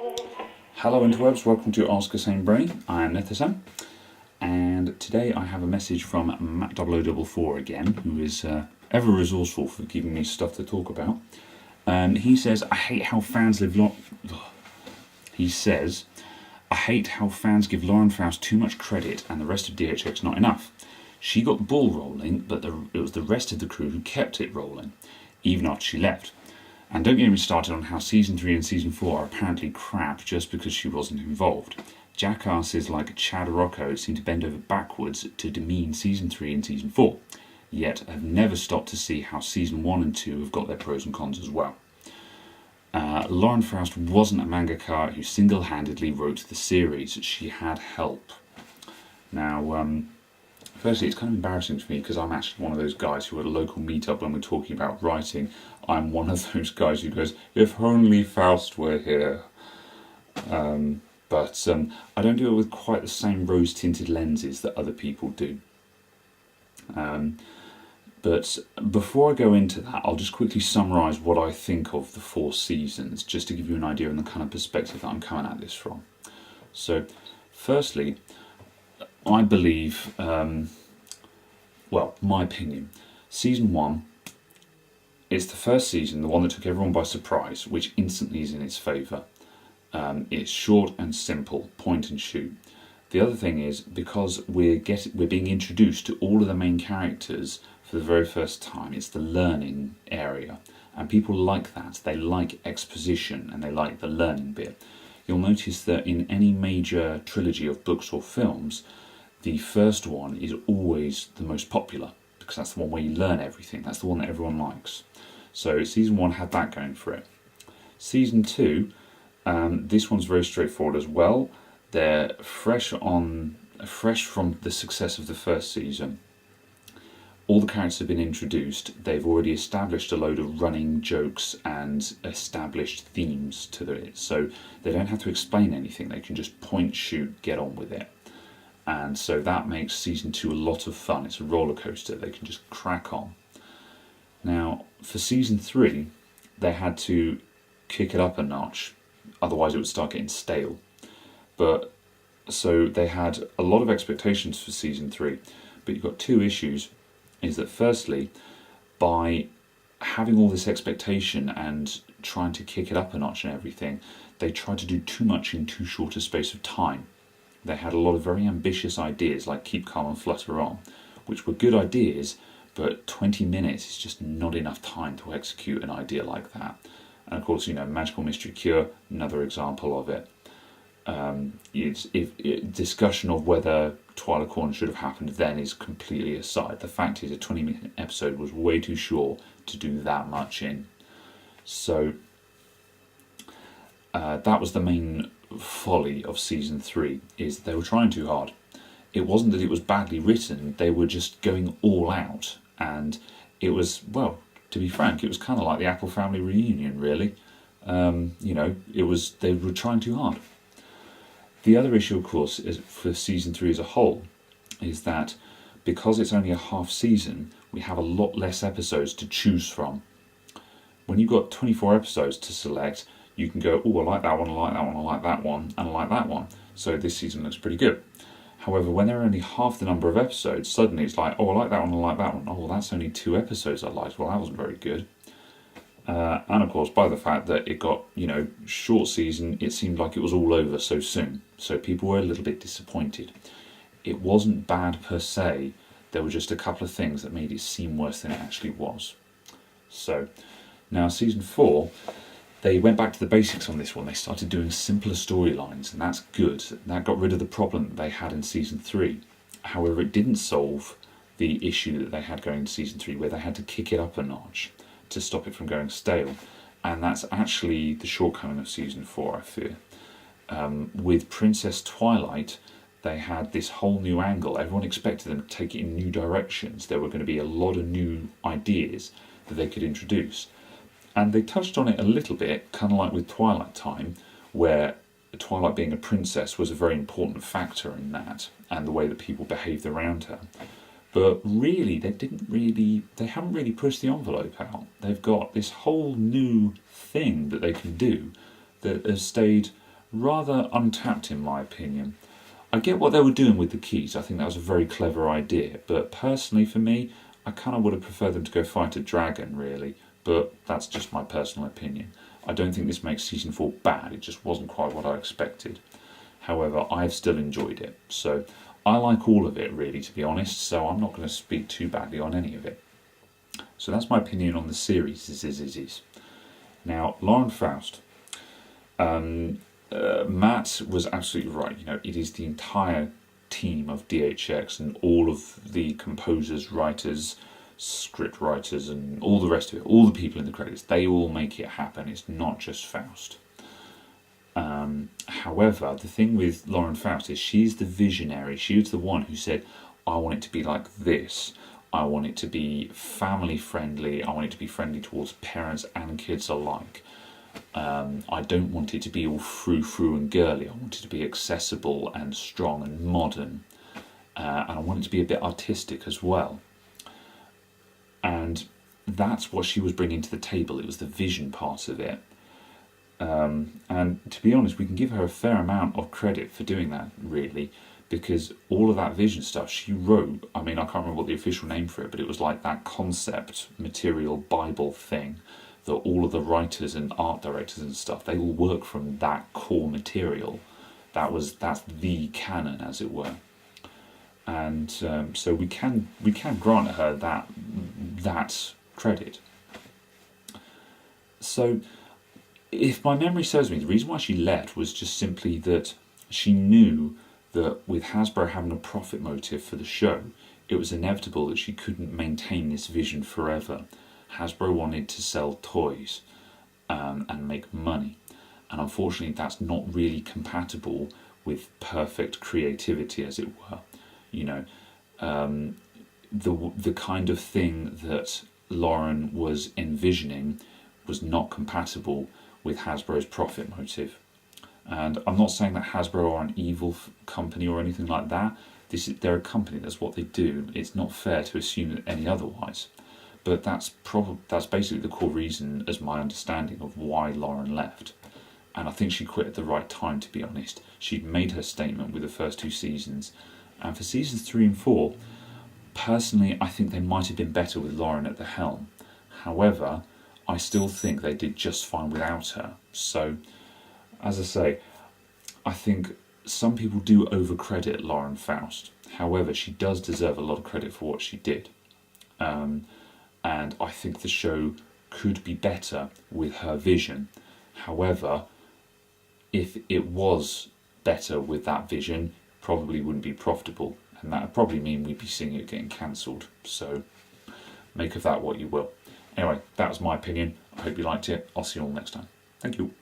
Hello interwebs, welcome to Askasanebrony. I am Netherson, and today I have a message from Matt0044 again, who is ever resourceful for giving me stuff to talk about. He says, I hate how fans give Lauren Faust too much credit and the rest of DHX not enough. She got the ball rolling, but it was the rest of the crew who kept it rolling, even after she left. And don't get me started on how Season 3 and Season 4 are apparently crap just because she wasn't involved. Jackasses like Chad Rocco seem to bend over backwards to demean Season 3 and Season 4, yet have never stopped to see how Season 1 and 2 have got their pros and cons as well. Lauren Faust wasn't a mangaka who single-handedly wrote the series. She had help. Now, firstly, it's kind of embarrassing to me because I'm actually one of those guys who at a local meetup when we're talking about writing, I'm one of those guys who goes, if only Faust were here. But I don't do it with quite the same rose-tinted lenses that other people do. But before I go into that, I'll just quickly summarise what I think of the 4 seasons, just to give you an idea on the kind of perspective that I'm coming at this from. So, firstly, I believe, my opinion, Season 1 is the first season, the one that took everyone by surprise, which instantly is in its favour. It's short and simple, point and shoot. The other thing is, because we're being introduced to all of the main characters for the very first time, it's the learning area. And people like that. They like exposition and they like the learning bit. You'll notice that in any major trilogy of books or films, the first one is always the most popular, because that's the one where you learn everything. That's the one that everyone likes. So Season 1 had that going for it. Season 2, this one's very straightforward as well. They're fresh from the success of the first season. All the characters have been introduced. They've already established a load of running jokes and established themes to it. So they don't have to explain anything. They can just point, shoot, get on with it. And so that makes Season 2 a lot of fun. It's a roller coaster. They can just crack on. Now, for Season 3, they had to kick it up a notch, otherwise it would start getting stale. But so they had a lot of expectations for Season 3, but you've got 2 issues. Is that firstly, by having all this expectation and trying to kick it up a notch and everything, they tried to do too much in too short a space of time. They had a lot of very ambitious ideas like Keep Calm and Flutter On, which were good ideas, but 20 minutes is just not enough time to execute an idea like that. And of course, Magical Mystery Cure, another example of it. Discussion of whether Twilight Corner should have happened then is completely aside. The fact is, a 20-minute episode was way too short to do that much in. So that was the main folly of Season 3, is they were trying too hard. It wasn't that it was badly written, they were just going all out. And it was, to be frank, it was kind of like the Apple family reunion, really. They were trying too hard. The other issue, of course, is for Season 3 as a whole, is that because it's only a half season, we have a lot less episodes to choose from. When you've got 24 episodes to select, you can go, I like that one, I like that one, I like that one, and I like that one. So this season looks pretty good. However, when there are only half the number of episodes, suddenly it's like, I like that one, I like that one. Oh, well, that's only 2 episodes I liked. Well, that wasn't very good. And of course, by the fact that it got, short season, it seemed like it was all over so soon. So people were a little bit disappointed. It wasn't bad per se. There were just a couple of things that made it seem worse than it actually was. So, now Season 4, they went back to the basics on this one. They started doing simpler storylines, and that's good. That got rid of the problem that they had in Season 3. However, it didn't solve the issue that they had going in Season 3, where they had to kick it up a notch to stop it from going stale. And that's actually the shortcoming of Season 4, I fear. With Princess Twilight, they had this whole new angle. Everyone expected them to take it in new directions. There were going to be a lot of new ideas that they could introduce. And they touched on it a little bit, kind of like with Twilight Time, where Twilight being a princess was a very important factor in that, and the way that people behaved around her. But really, they haven't really pushed the envelope out. They've got this whole new thing that they can do that has stayed rather untapped in my opinion. I get what they were doing with the keys. I think that was a very clever idea, but personally for me, I kind of would have preferred them to go fight a dragon, really, but that's just my personal opinion. I don't think this makes season 4 bad, it just wasn't quite what I expected. However, I've still enjoyed it, so I like all of it really, to be honest, so I'm not going to speak too badly on any of it. So that's my opinion on the series. Now, Lauren Faust. Matt was absolutely right. You know, it is the entire team of DHX and all of the composers, writers, script writers, and all the rest of it, all the people in the credits, they all make it happen. It's not just Faust. However, the thing with Lauren Faust is she's the visionary. She was the one who said, I want it to be like this. I want it to be family friendly. I want it to be friendly towards parents and kids alike. I don't want it to be all frou-frou and girly. I want it to be accessible and strong and modern. And I want it to be a bit artistic as well. And that's what she was bringing to the table. It was the vision part of it. And to be honest, we can give her a fair amount of credit for doing that, really, because all of that vision stuff she wrote, I mean, I can't remember what the official name for it, but it was like that concept material Bible thing that all of the writers and art directors and stuff, they all work from that core material. That's the canon, as it were. And so we can grant her that credit. So, if my memory serves me, the reason why she left was just simply that she knew that with Hasbro having a profit motive for the show, it was inevitable that she couldn't maintain this vision forever. Hasbro wanted to sell toys and make money, and unfortunately that's not really compatible with perfect creativity, as it were. You know, the kind of thing that Lauren was envisioning was not compatible with Hasbro's profit motive. And I'm not saying that Hasbro are an evil company or anything like that. They're a company, that's what they do. It's not fair to assume any otherwise. But that's basically the core reason, as my understanding, of why Lauren left. And I think she quit at the right time, to be honest. She'd made her statement with the first 2 seasons. And for seasons 3 and 4, personally, I think they might have been better with Lauren at the helm. However, I still think they did just fine without her. So, as I say, I think some people do overcredit Lauren Faust. However, she does deserve a lot of credit for what she did. And I think the show could be better with her vision. However, if it was better with that vision, probably wouldn't be profitable. And that would probably mean we'd be seeing it getting cancelled. So, make of that what you will. Anyway, that was my opinion. I hope you liked it. I'll see you all next time. Thank you.